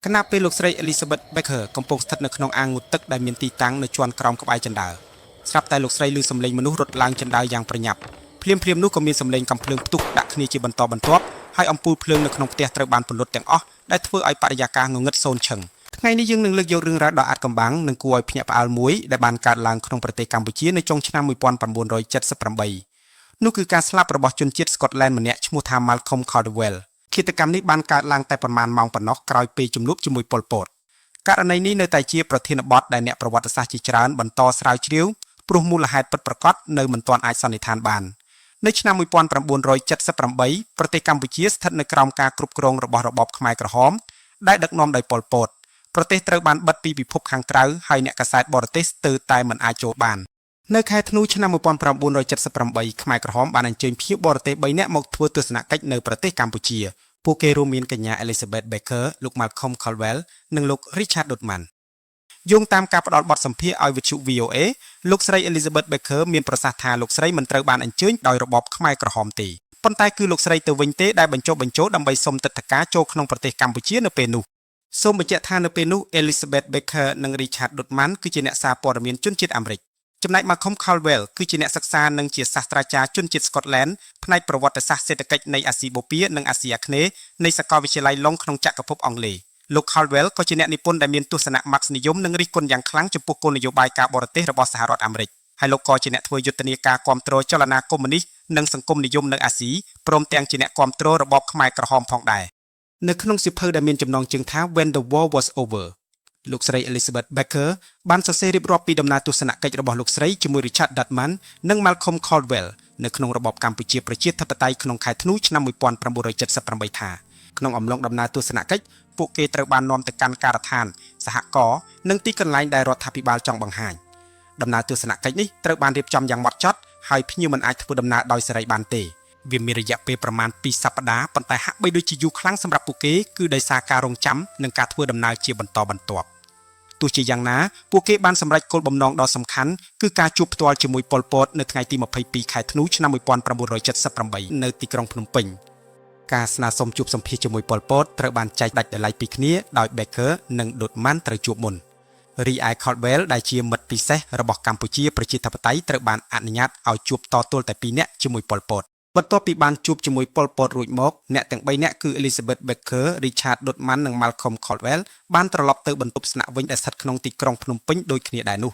គណៈពេលលោកស្រី Elizabeth Becker កំពុងស្ថិតនៅក្នុងអាងងូទឹកដែលមានទីតាំងនៅជាន់ក្រោមក្បែរចិនដាស្រាប់តែលោកស្រីឮសំឡេងមនុស្សរត់ឡើងចិនដាយ៉ាងប្រញាប់ភ្លាមនោះក៏មានសំឡេងកំភ្លើងផ្ទុះដាក់គ្នាជាបន្តបន្ទាប់ហើយអំពូលភ្លើងនៅក្នុងផ្ទះត្រូវបានពន្លត់ទាំងអស់ដែលធ្វើឲ្យបរិយាកាសងងឹតសូន្យឈឹងថ្ងៃនេះយើងនឹងលើកយករឿងរ៉ាវដ៏អាថ៌កំបាំងនិងគួរឲ្យភ្ញាក់ផ្អើលមួយដែលបានកើតឡើងក្នុងប្រទេសកម្ពុជានៅចុងឆ្នាំ1978នោះគឺការស្លាប់របស់ជនជាតិ Scotland ម្នាក់ឈ្មោះថា Malcolm Caldwell ឃាតកម្មនេះបានកើតឡើងតែប៉ុន្មានម៉ោងប៉ុណ្ណោះក្រោយពេលជំនួបជាមួយប៉ុល ពត ករណីនេះនៅតែជាប្រធានបទដែលអ្នកប្រវត្តិសាស្ត្រជាច្រើនបន្តស្រាវជ្រាវព្រោះមូលហេតុពិតប្រាកដនៅមិនទាន់អាចសន្និដ្ឋានបាននៅឆ្នាំ1978ប្រទេសកម្ពុជាស្ថិតនៅក្រោមការគ្រប់គ្រងរបស់របបខ្មែរក្រហមដែលដឹកនាំដោយប៉ុល ពត ប្រទេសត្រូវបានបិទពីពិភពខាងក្រៅហើយអ្នកកាសែតបរទេសស្ទើរតែមិនអាចចូលបាននៅខែធ្នូឆ្នាំ1978ខ្មែរក្រហមបានអញ្ជើញភ្ញៀវបរទេស3នាក់មកធ្វើទស្សនកិច្ចនៅប្រទេសកម្ពុជាពួកគេរួមមានកញ្ញា Elizabeth Becker លោក Malcolm Caldwell និងលោក Richard Dutman យោងតាមការផ្ដល់បទសម្ភាសន៍ឲ្យវិទ្យុ VOA លោកស្រី Elizabeth Becker មានប្រសាសន៍ថាលោកស្រីមិនត្រូវបានអញ្ជើញដោយរបបខ្មែរក្រហមទេប៉ុន្តែគឺលោកស្រីទៅវិញទេដែលបញ្ចុះបញ្ចូលដើម្បីសុំទិដ្ឋាការចូលក្នុងប្រទេសកម្ពុជានៅពេលនោះសូមបញ្ជាក់ថានៅពេលនោះ Elizabeth Becker និង Richard Dutman គឺជាអ្នកសារព័ត៌មានជនជាតិអាមេរិកចំណែក Malcolm Caldwell គឺជាអ្នកសិក្សានិងជាសាស្ត្រាចារ្យជនជាតិ Scotland ផ្នែកប្រវត្តិសាស្ត្រសេដ្ឋកិច្ចនៃអាស៊ីបូព៌ានិងអាស៊ីអាគ្នេយ៍នៃសាកលវិទ្យាល័យ Long ក្នុងចក្រភពអង់គ្លេសលោក Caldwell ក៏ជាអ្នកនិពន្ធដែលមានទស្សនៈ Marx និយមនិងរិះគន់យ៉ាងខ្លាំងចំពោះគោលនយោបាយការបរទេសរបស់សហរដ្ឋអាមេរិកហើយលោកក៏ជាអ្នកធ្វើយុទ្ធនាការគាំទ្រចលនាកុម្មុយនីសនិងសង្គមនិយមនៅអាស៊ីព្រមទាំងជាអ្នកគាំទ្ររបបខ្មែរក្រហមផងដែរនៅក្នុងសៀវភៅដែលមានចំណងជើងថា When the War Was Over លោកស្រី Elizabeth Becker បានសរសេររៀបរាប់ពីដំណើរទស្សនកិច្ចរបស់លោកស្រីជាមួយ Richard Dutman និង Malcolm Caldwell នៅក្នុងរបបកម្ពុជាប្រជាធិបតេយ្យក្នុងខែធ្នូឆ្នាំ1978ថាក្នុងអំឡុងដំណើរទស្សនកិច្ចពួកគេត្រូវបាននាំទៅកាន់ការដ្ឋានសហករណ៍និងទីកន្លែងដែលរដ្ឋាភិបាលចង់បង្ហាញដំណើរទស្សនកិច្ចនេះត្រូវបានរៀបចំយ៉ាងហ្មត់ចត់ហើយភ្ញៀវមិនអាចធ្វើដំណើរដោយសេរីបានទេវាមានរយៈពេលប្រមាណ2សប្តាហ៍ប៉ុន្តែហាក់បីដូចជាយូរខ្លាំងសម្រាប់ពួកគេគឺដោយសារការរងចាំនិងការធ្វើដំណើរជាបន្តបន្ទាប់ទោះជាយ៉ាងណាពួកគេបានសម្រេចគោលបំណងដ៏សំខាន់គឺការជួបផ្ទាល់ជាមួយប៉ុល ពត នៅថ្ងៃទី22ខែធ្នូឆ្នាំ1978នៅទីក្រុងភ្នំពេញការស្នើសុំជួបសម្ភាសជាមួយប៉ុល ពត ត្រូវបានចែកដាច់ដោយឡែកពីគ្នាដោយ Becker និង Dutman ត្រូវជួបមុនរីឯ Caldwell ដែលជាមិត្តពិសេសរបស់កម្ពុជាប្រជាធិបតេយ្យត្រូវបានអនុញ្ញាតឲ្យជួបតទល់តែ2នាក់ជាមួយប៉ុល ពត បន្ទាប់ពីបានជួបជាមួយប៉ុល ពត រួចមកអ្នកទាំង3នាក់គឺ Elizabeth Becker, Richard Dutman និង Malcolm Caldwell បានត្រឡប់ទៅបន្ទប់ស្នាក់វិញដែលស្ថិតក្នុងទីក្រុងភ្នំពេញដូចគ្នាដែរនោះ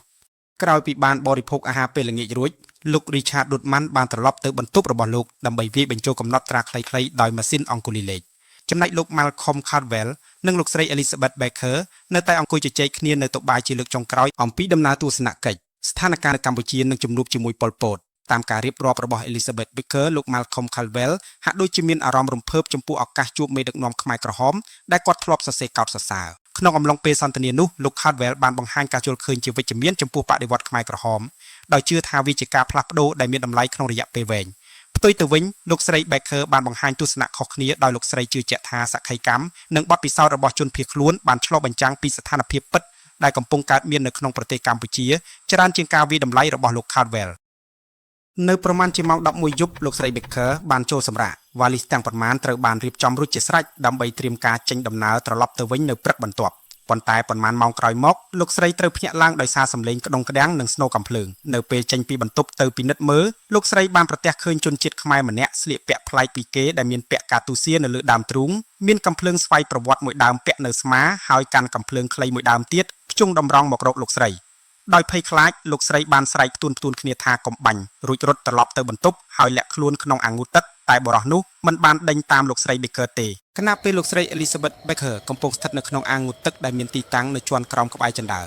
ក្រោយពីបានបរិភោគអាហារពេលល្ងាចរួចលោក Richard Dutman បានត្រឡប់ទៅបន្ទប់របស់លោកដើម្បីវាយបញ្ចូលកំណត់ត្រាខ្លីៗដោយម៉ាស៊ីនអង្គុលីលេខចំណែកលោក Malcolm Caldwell និងលោកស្រី Elizabeth Becker នៅតែអង្គុយជជែកគ្នានៅតុបាយជាលើកចុងក្រោយអំពីដំណើរទស្សនកិច្ចស្ថានភាពនៅកម្ពុជានិងជំនួបជាមួយប៉ុល ពត តាមការរៀបរាប់របស់ Elizabeth Becker លោក Malcolm Caldwell ហាក់ដូចជាមានអារម្មណ៍រំភើបចំពោះឱកាសជួបមេដឹកនាំខ្មែរក្រហមដែលគាត់ធ្លាប់សរសេរកោតសរសើរក្នុងអំឡុងពេលសន្ទនានោះលោក Caldwell បានបង្ហាញការយល់ឃើញជាវិជ្ជមានចំពោះបដិវត្តន៍ខ្មែរក្រហមដោយជឿថាវាជាការផ្លាស់ប្ដូរដែលមានតម្លៃក្នុងរយៈពេលវែងផ្ទុយទៅវិញលោកស្រី Becker បានបង្ហាញទស្សនៈខុសគ្នាដោយលោកស្រីជឿជាក់ថាសក្ខីកម្មនិងបទពិសោធន៍របស់ជនភៀសខ្លួនបានឆ្លុះបញ្ចាំងពីស្ថានភាពពិតដែលកំពុងកើតមាននៅក្នុងប្រទេសកម្ពុជាច្រើនជាងការវាយតម្លៃរបស់លោក Caldwellនៅប្រមាណជាម៉ោង11យប់លោកស្រី Becker បានចូលសម្រាកវ៉ាលីសទាំងប៉ុន្មានត្រូវបានរៀបចំរួចជាស្រេចដើម្បីត្រៀមការចេញដំណើរត្រឡប់ទៅវិញនៅព្រឹកបន្ទាប់ប៉ុន្តែប៉ុន្មានម៉ោងក្រោយមកលោកស្រីត្រូវភ្ញាក់ឡើងដោយសារសំឡេងក្តុងក្តាំងនិងស្នូរកាំភ្លើងនៅពេលចេញពីបន្ទប់ទៅពិនិត្យមើលលោកស្រីបានប្រទះឃើញជនជាតិខ្មែរម្នាក់ស្លៀកពាក់ប្លែកពីគេដែលមានពាក់កាទូសៀនៅលើដើមទ្រូងមានកាំភ្លើងស្វ័យប្រវត្តិមួយដើមពាក់នៅស្មាហើយកាន់កាំភ្លើងខ្លីមួយដើមទៀតភ្ជង់តម្រង់មករកលោកស្រីដោយភ័យខ្លាចលោកស្រីបានស្រែកផ្ទួនគ្នាថាកុំបាញ់រួចរត់ត្រឡប់ទៅបន្ទប់ហើយលាក់ខ្លួនក្នុងអាងូទឹកតែបរិះនោះមិនបានដេញតាមលោកស្រី Becker ទេខណៈពេលលោកស្រី Elizabeth Becker កំពុងស្ថិតនៅក្នុងអាងូទឹកដែលមានទីតាំងនៅជាន់ក្រោមក្បែរចិនដ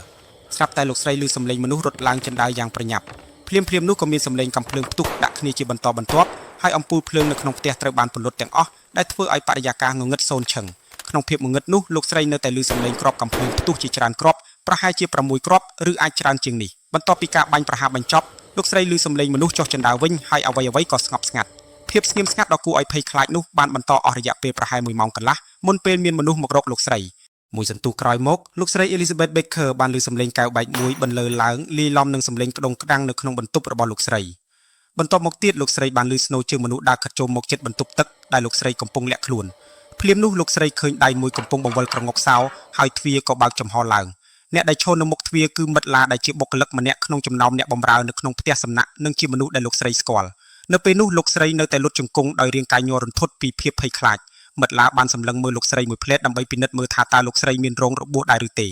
ាស្រាប់តែលោកស្រីឮសំឡេងមនុស្សរត់ឡើងចិនដាយ៉ាងប្រញាប់ភ្លាមនោះក៏មានសំឡេងកំភ្លើងផ្ទុះដាក់គ្នាជាបន្តបន្ទាប់ហើយអំពូលភ្លើងនៅក្នុងផ្ទះត្រូវបានពន្លត់ទាំងអស់ដែលធ្វើឲ្យបរិយាកាសងងឹតសូន្យឈឹងក្នុងភាពងងឹតនោះលោកស្រីនៅតែឮសំឡេងគ្រាប់កំភ្លើងផ្ទុះជាច្រើនគ្រាប់ប្រហែលជា6គ្រាប់ឬអាចច្រើនជាងនេះបន្ទាប់ពីការបាញ់ប្រហារបញ្ចប់លោកស្រីឮសំឡេងមនុស្សចុះចិនដាវិញហើយអ្វីៗក៏ស្ងប់ស្ងាត់ភាពស្ងៀមស្ងាត់ដ៏គួរឲ្យភ័យខ្លាចនោះបានបន្តអស់រយៈពេលប្រហែល1ម៉ោងកន្លះមុនពេលមានមនុស្សមករកលោកស្រីមួយសន្ទុះក្រោយមកលោកស្រី Elizabeth Becker បានឮសំឡេងកែវបែកមួយបន្លឺឡើងលាយឡំនឹងសំឡេងក្តុងក្តាំងនៅក្នុងបន្ទប់របស់លោកស្រីបន្ទាប់មកទៀតលោកស្រីបានឮស្នូរជើងមនុស្សដើរខិតចូលមកជិតបន្ទប់ទឹកដែលលោកស្រីកំពុងលាក់ខ្លួន ភ្លាមនោះលោកស្រីឃើញដៃមួយកំពុងបង្វិលក្រងុកសោហើយទ្វារក៏បើកចំហឡើងអ្នកដែលឈរនៅមុខទ្វារគឺមិត្តឡាដែលជាបុគ្គលិកម្នាក់ក្នុងចំណោមអ្នកបម្រើនៅក្នុងផ្ទះសំណាក់និងជាមនុស្សដែលលោកស្រីស្គាល់នៅពេលនោះលោកស្រីនៅតែលុតជង្គង់ដោយរាងកាយញ័ររន្ធត់ពីភាពភ័យខ្លាចមិត្តឡាបានសម្លឹងមើលលោកស្រីមួយភ្លែតដើម្បីពិនិត្យមើលថាតើលោកស្រីមានរងរបួសដែរឬទេ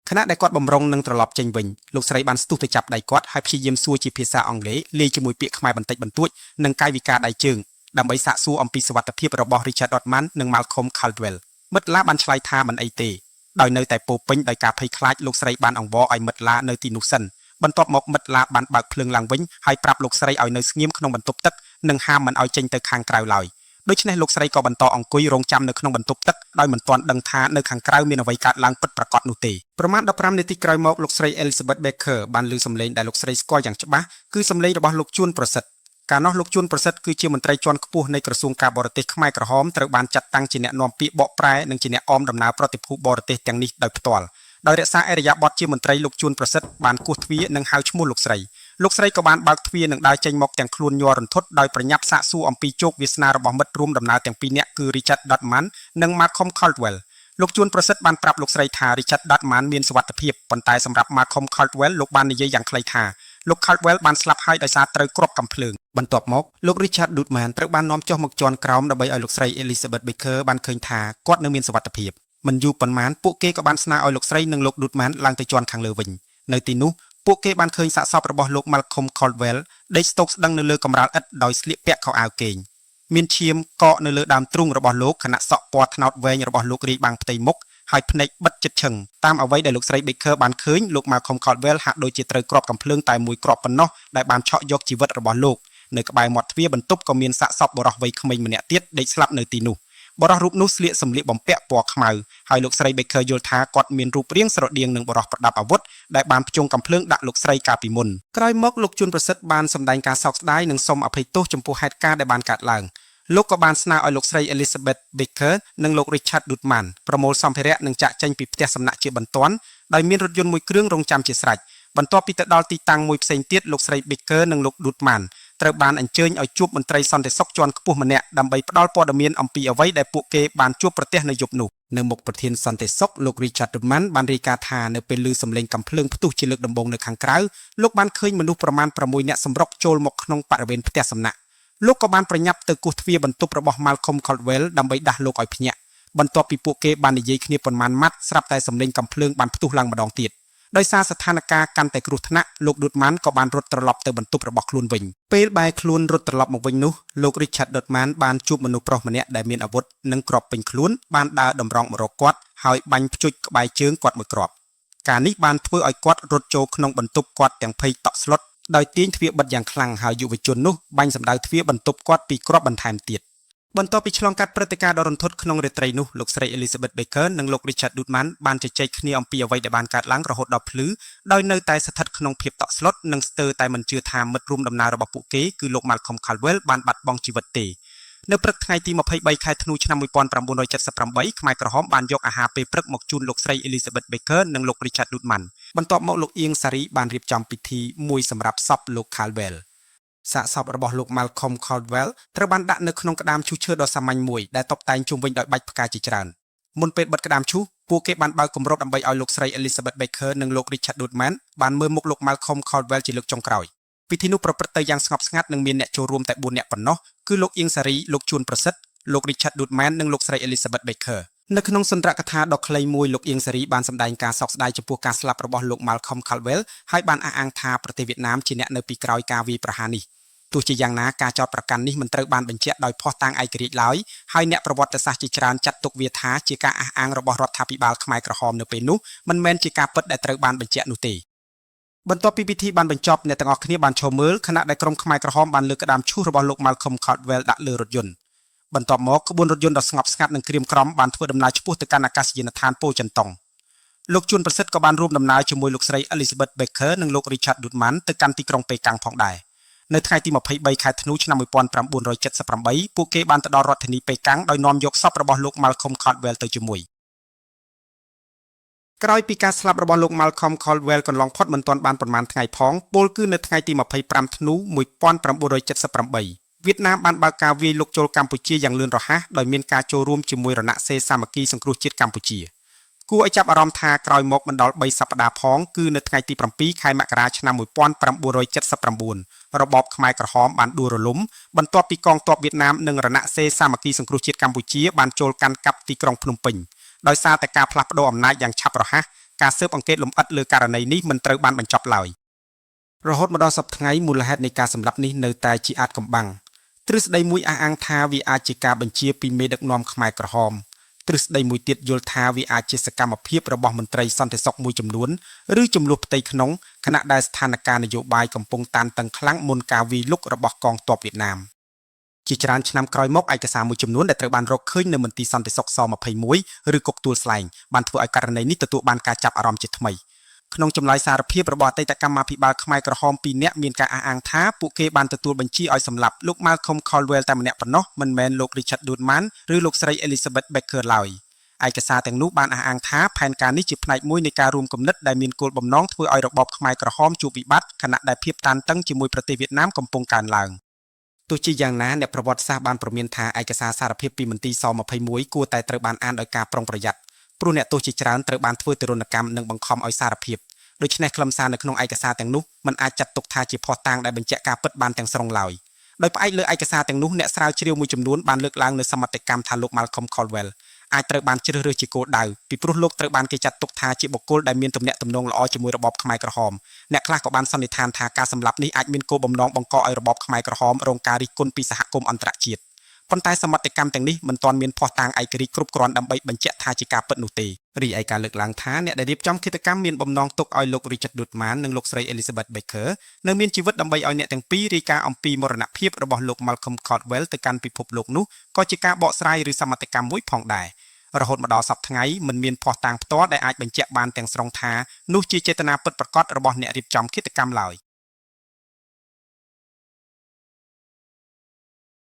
ខណៈដែលគាត់បំរុងនឹងត្រឡប់ចេញវិញលោកស្រីបានស្ទុះទៅចាប់ដៃគាត់ហើយព្យាយាមសួរជាភាសាអង់គ្លេសលាយជាមួយពាក្យខ្មែរបន្តិចបន្តួចនិងកាយវិការដៃជើងដើម្បីសាកសួរអំពីសុវត្ថិភាពរបស់ Richard Dotman និង Malcolm Caldwell មិត្តឡាបានឆ្លើយថាមិនអីទេដោយនៅតែពោពេញដោយការភ័យខ្លាចលោកស្រីបានអង្វរឲ្យមិត្តឡានៅទីនោះសិនបន្ទាប់មកមិត្តឡាបានបើកភ្លើងឡើងវិញហើយប្រាប់លោកស្រីឲ្យនៅស្ងៀមក្នុងបន្ទប់ទឹកនិងហាមមិនឲ្យចេញទៅខាងក្រៅឡើយដូច្នេះលោកស្រីក៏បន្តអង្គុយរងចាំនៅក្នុងបន្ទប់ទឹកដោយមិនទាន់ដឹងថានៅខាងក្រៅមានអ្វីកើតឡើងពិតប្រាកដនោះទេប្រមាណ15នាទីក្រោយមកលោកស្រី Elizabeth Baker បានឮសំឡេងដែលលោកស្រីស្គាល់យ៉ាងច្បាស់គឺសំឡេងរបស់លោកជួនប្រសិទ្ធកាលនោះលោកជួនប្រសិទ្ធគឺជាមន្ត្រីជាន់ខ្ពស់នៃក្រសួងការបរទេសខ្មែរក្រហមត្រូវបានចាត់តាំងជាអ្នកនាំពាក្យបកប្រែនិងជាអ្នកអមដំណើរប្រតិភូបរទេសទាំងនេះដោយផ្ទាល់ដោយរក្សាអរិយាប័ត្រជាមន្ត្រីលោកជួនប្រសិទ្ធបានគោះទ្វារនិងហៅឈ្មោះលោកស្រីក៏បានបើកទ្វារនិងដើរចេញមកទាំងខ្លួនញ័ររន្ធត់ដោយប្រញាប់សាកសួរអំពីជោគវាសនារបស់មិត្តរួមដំណើរទាំងពីរនាក់គឺ Richard Dotman និង Malcolm Caldwell លោកជួនប្រសិទ្ធបានប្រាប់លោកស្រីថា Richard Dotman មានសុវត្ថិភាពប៉ុន្តែសម្រាប់ Malcolm Caldwell លោកបាននិយាយយ៉ាងខ្លីថាលោក Caldwell បានស្លាប់ហើយដោយសារត្រូវគ្រាប់កាំភ្លើងបន្ទាប់មកលោក Richard Dotman ត្រូវបាននាំចុះមកជាន់ក្រោមដើម្បីឲ្យលោកស្រី Elizabeth Baker បានឃើញថាគាត់នៅមានសុវត្ថិភាពមិនយូរប៉ុន្មានពួកគេក៏បានស្នើឲ្យលោកស្រីនិងលោក Dotman ឡើងទៅជាន់ខាងលើវិញនៅទីនោះពួកគេបានឃើញសាកសពរបស់លោក Malcolm Caldwell ដេកស្តុកស្ដឹងនៅលើកម្រាលឥដ្ឋដោយស្លៀកពាក់ខោអាវគេងមានឈាមកកនៅលើដើមទ្រូងរបស់លោកខណៈសក់ពណ៌ត្នោតវែងរបស់លោករាយបាំងផ្ទៃមុខហើយភ្នែកបិទជិតឈឹងតាមអ្វីដែលលោកស្រី Baker បានឃើញលោក Malcolm Caldwell ហាក់ដូចជាត្រូវគ្រាប់កាំភ្លើងតែមួយគ្រាប់ប៉ុណ្ណោះដែលបានឆក់យកជីវិតរបស់លោកនៅក្បែរមាត់ទ្វារបន្ទប់ក៏មានសាកសពបុរសវ័យក្មេងម្នាក់ទៀតដេកស្លាប់នៅទីនោះបុរសរូបនោះស្លៀកសម្លៀកបំពាក់ពណ៌ខ្មៅហើយលោកស្រី Baker យល់ថាគាត់មានរូបរាងស្រដៀងនឹងបុរសប្រដាប់អាវុធដែលបានភ្ជង់កាំភ្លើងដាក់លោកស្រីកាលពីមុនក្រោយមកលោកជួនប្រសិទ្ធបានសម្ដែងការសោកស្ដាយនិងសូមអភ័យទោសចំពោះហេតុការណ៍ដែលបានកើតឡើងលោកក៏បានស្នើឲ្យលោកស្រី Elizabeth Baker និងលោក Richard Dotman ប្រមូលសម្ភារៈនិងចាក់ចេញពីផ្ទះសំណាក់ជាបន្ទាន់ដោយមានរថយន្តមួយគ្រឿងរងចាំជាស្រេចបន្ទាប់ពីទៅដល់ទីតាំងមួយផ្សេងទៀតលោកស្រី Baker និងលោក Dotman ត្រូវបានអញ្ជើញឲ្យជួបមន្ត្រីសន្តិសុខជាន់ខ្ពស់ម្នាក់ដើម្បីផ្ដល់ព័ត៌មានអំពីអ្វីដែលពួកគេបានជួបប្រទះនៅយប់នោះនៅមុខប្រធានសន្តិសុខលោក Richard Dotman បានរាយការណ៍ថានៅពេលឮសំឡេងកាំភ្លើងផ្ទុះជាលើកដំបូងនៅខាងក្រៅលោកបានឃើញមនុស្សប្រមាណ6នាក់សម្រុកចូលមកក្នុងបរិវេណផ្ទះសំណាក់លោកក៏បានប្រញាប់ទៅគោះទ្វារបន្ទប់របស់ Malcolm Caldwell ដើម្បីដាស់លោកឲ្យភ្ញាក់បន្ទាប់ពីពួកគេបាននិយាយគ្នាប៉ុន្មានម៉ាត់ស្រាប់តែសំឡេងកាំភ្លើងបានផ្ទុះឡើងម្ដងទៀតដោយសារស្ថានភាពកាន់តែគ្រោះថ្នាក់លោក Dotman ក៏បានរត់ត្រឡប់ទៅបន្ទប់របស់ខ្លួនវិញពេលបែរខ្លួនរត់ត្រឡប់មកវិញនោះលោក Richard Dotman បានជួបមនុស្សប្រុសម្នាក់ដែលមានអាវុធនិងគ្រាប់ពេញខ្លួនបានដើរតម្រង់មករកគាត់ហើយបាញ់ព្យុចក្បែរជើងគាត់មួយគ្រាប់ការនេះបានធ្វើឲ្យគាត់រត់ចូលក្នុងបន្ទប់គាត់ទាំងភ័យតក់ស្លុតដោយទាញទ្វារបិទយ៉ាងខ្លាំងហើយយុវជននោះបាញ់សម្ដៅទ្វារបន្ទប់គាត់ពីគ្រាប់បន្ថែមទៀតបន្ទាប់ពីឆ្លងកាត់ព្រឹត្តិការណ៍ដ៏រន្ធត់ក្នុងរាត្រីនោះលោកស្រី Elizabeth Baker និងលោក Richard Dotman បានជជែកគ្នាអំពីអ្វីដែលបានកើតឡើងរហូតដល់ភ្លឺដោយនៅតែស្ថិតក្នុងភាពតក់ស្លុតនិងស្ទើរតែមិនជឿថាមិត្តរួមដំណើររបស់ពួកគេគឺលោក Malcolm Caldwell បានបាត់បង់ជីវិតទេនៅព្រឹកថ្ងៃទី23ខែធ្នូឆ្នាំ1978ខ្មែរក្រហមបានយកអាហារពេលព្រឹកមកជូនលោកស្រី Elizabeth Baker និងលោក Richard Dotman បន្ទាប់មកលោកអៀងសារីបានរៀបចំពិធីមួយសម្រាប់សពលោក Caldwellសាកសពរបស់លោក Malcolm Caldwell ត្រូវបានដាក់នៅក្នុងក្តាមឈូសឈើដ៏សាមញ្ញមួយដែលតុបតែងជុំវិញដោយបាច់ផ្កាជាច្រើនមុនពេលបិទក្តាមឈូសពួកគេបានបើកគម្របដើម្បីឲ្យលោកស្រី Elizabeth Baker និងលោក Richard Dotman បានមើលមុខលោក Malcolm Caldwell ជាលើកចុងក្រោយពិធីនោះប្រព្រឹត្តទៅយ៉ាងស្ងប់ស្ងាត់និងមានអ្នកចូលរួមតែ4នាក់ប៉ុណ្ណោះគឺលោកអៀងសារីលោកជួនប្រសិទ្ធលោក Richard Dotman និងលោកស្រី Elizabeth Baker នៅក្នុងសន្ទរកថាដ៏ខ្លីមួយលោកអៀងសារីបានសម្ដែងការសោកស្ដាយចំពោះការស្លាប់របស់លោក Malcolm Caldwell ហើយបានអះអាងថាប្រទេសវៀតណាមជាអ្នកនៅពីក្រោយការវាយប្រហារនេះទោះជាយ៉ាងណាការចោទប្រកាន់នេះមិនត្រូវបានបញ្ជាក់ដោយភស្តុតាងឯករាជ្យឡើយហើយអ្នកប្រវត្តិសាស្ត្រជាច្រើនចាត់ទុកវាថាជាការអះអាងរបស់រដ្ឋាភិបាលខ្មែរក្រហមនៅពេលនោះមិនមែនជាការពិតដែលត្រូវបានបញ្ជាក់នោះទេបន្ទាប់ពីពិធីបានបញ្ចប់អ្នកទាំងអស់គ្នាបានឈរមើលខណៈដែលក្រុមខ្មែរក្រហមបានលើកក្តាមឈូសរបស់លោក Malcolm Caldwell ដាក់លើរថយន្តបន្ទាប់មកក្បួនរថយន្តដ៏ស្ងប់ស្ងាត់និងក្រៀមក្រំបានធ្វើដំណើរឆ្ពោះទៅកាន់អាកាសយានដ្ឋានប៉ូចិនតុងលោកជួនប្រសិទ្ធក៏បានរួមដំណើរជាមួយលោកស្រី Elizabeth Baker និងលោក Richard Dotman ទៅកាន់ទីក្រុងប៉េកាំងផងដែរនៅថ្ងៃទី23ខែធ្នូឆ្នាំ1978ពួកគេបានទៅដល់រដ្ឋធានីប៉េកាំងដោយនាំយកសពរបស់លោក Malcolm Caldwell ទៅជាមួយក្រោយពីការស្លាប់របស់លោក Malcolm Caldwell កន្លងផុតមិនទាន់បានប្រមាណថ្ងៃផងពលគឺនៅថ្ងៃទី25ធ្នូ1978 វៀតណាមបានបើកការវាយលុកចូលកម្ពុជាយ៉ាងលឿនរហ័សដោយមានការចូលរួមជាមួយរណសិរ្សសាមគ្គីសង្គ្រោះជាតិកម្ពុជាគួរឲ្យចាប់អារម្មណ៍ថាក្រោយមកមិនដល់3សប្តាហ៍ផងគឺនៅថ្ងៃទី7ខែមករាឆ្នាំ1979របបខ្មែរក្រហមបានដួលរលំបន្ទាប់ពីកងទ័ពវៀតណាមនិងរណសិរ្សសាមគ្គីសង្គ្រោះជាតិកម្ពុជាបានចូលកាន់កាប់ទីក្រុងភ្នំពេញដោយសារតែការផ្លាស់ប្តូរអំណាចយ៉ាងឆាប់រហ័សការស៊ើបអង្កេតលម្អិតលើករណីនេះមិនត្រូវបានបញ្ចប់ឡើយរហូតមកដល់សប្តាហ៍ថ្ងៃមូលហេតុនៃការសម្លាប់នេះនៅតែជាអាថ៌កំបាំងទ្រឹស្ដីមួយអះអាងថាវាអាចជាការបញ្ជាពីមេដឹកនាំខ្មែរក្រហមទ្រឹស្ដីមួយទៀតយល់ថាវាអាចជាសកម្មភាពរបស់មន្ត្រីសន្តិសុខមួយចំនួនឬចំនួនផ្ទៃក្នុងខណៈដែលស្ថានភាពនយោបាយកំពុងតានតឹងខ្លាំងមុនការវាយលុករបស់កងទ័ពវៀតណាមជាច្រើនឆ្នាំក្រោយមកឯកសារមួយចំនួនដែលត្រូវបានរកឃើញនៅមន្ទីរសន្តិសុខស21ឬគុកទួលស្លែងបានធ្វើឲ្យករណីនេះទទួលបានការចាប់អារម្មណ៍ជាថ្មីក្នុងចម្លើយសារភាពរបស់អតីតកម្មាភិបាលខ្មែរក្រហម2នាក់មានការអះអាងថាពួកគេបានទទួលបញ្ជាឲ្យសម្លាប់លោក Malcolm Caldwell តែម្នាក់ប៉ុណ្ណោះមិនមែនលោក Richard Dutman ឬលោកស្រី Elizabeth Baker ឡើយឯកសារទាំងនោះបានអះអាងថាផែនការនេះជាផ្នែកមួយនៃការរួមគំនិតដែលមានគោលបំណងធ្វើឲ្យរបបខ្មែរក្រហមជួបវិបត្តិខណៈដែលភាពតានតឹងជាមួយប្រទេសវៀតណាមកំពុងកើនឡើងទោះជាយ៉ាងណាអ្នកប្រវត្តិសាស្ត្របានព្រមានថាឯកសារសារភាពពីមន្ទីរស21គួរតែត្រូវបានអានដោយការប្រុងប្រយ័ត្នព្រោះអ្នកទោសជាច្រើនត្រូវបានធ្វើទរណកម្មនិងបង្ខំឲ្យសារភាពដូច្នេះខ្លឹមសារនៅក្នុងឯកសារទាំងនោះមិនអាចចាត់ទុកថាជាភស្តុតាងដែលបញ្ជាក់ការពិតបានទាំងស្រុងឡើយដោយផ្អែកលើឯកសារទាំងនោះអ្នកស្រាវជ្រាវមួយចំនួនបានលើកឡើងនូវសមត្ថកម្មថាលោក Malcolm Caldwell អាចត្រូវបានជ្រើសរើសជាគោលដៅពីព្រោះលោកត្រូវបានគេចាត់ទុកថាជាបុគ្គលដែលមានទំនាក់ទំនងល្អជាមួយរបបខ្មែរក្រហមអ្នកខ្លះក៏បានសន្និដ្ឋានថាការសម្លាប់នេះអាចមានគោលបំណងបង្កឲ្យរបបខ្មែរក្រហមរងការរិះគន់ពីសហគមន៍អន្តរជាតិប៉ុន្តែសមត្ថកម្មទាំងនេះមិនទាន់មានភស្តុតាងឯករាជ្យគ្រប់គ្រាន់ដើម្បីបញ្ជាក់ថាជាការពិតនោះទេរីឯការលើកឡើងថាអ្នកដែលរៀបចំឃាតកម្មមានបំណងទុកឲ្យលោក Richard Dutman និងលោកស្រី Elizabeth Baker នៅមានជីវិតដើម្បីឲ្យអ្នកទាំងពីររាយការណ៍អំពីមរណភាពរបស់លោក Malcolm Caldwell ទៅកាន់ពិភពលោកនោះក៏ជាការបកស្រាយឬសមត្ថកម្មមួយផងដែររហូតមកដល់សប្តាហ៍ថ្ងៃមិនមានភស្តុតាងផ្ទាល់ដែលអាចបញ្ជាក់បានទាំងស្រុងថានោះជាចេតនាពិតប្រាកដរបស់អ្នករៀបចំឃាតកម្មឡើយ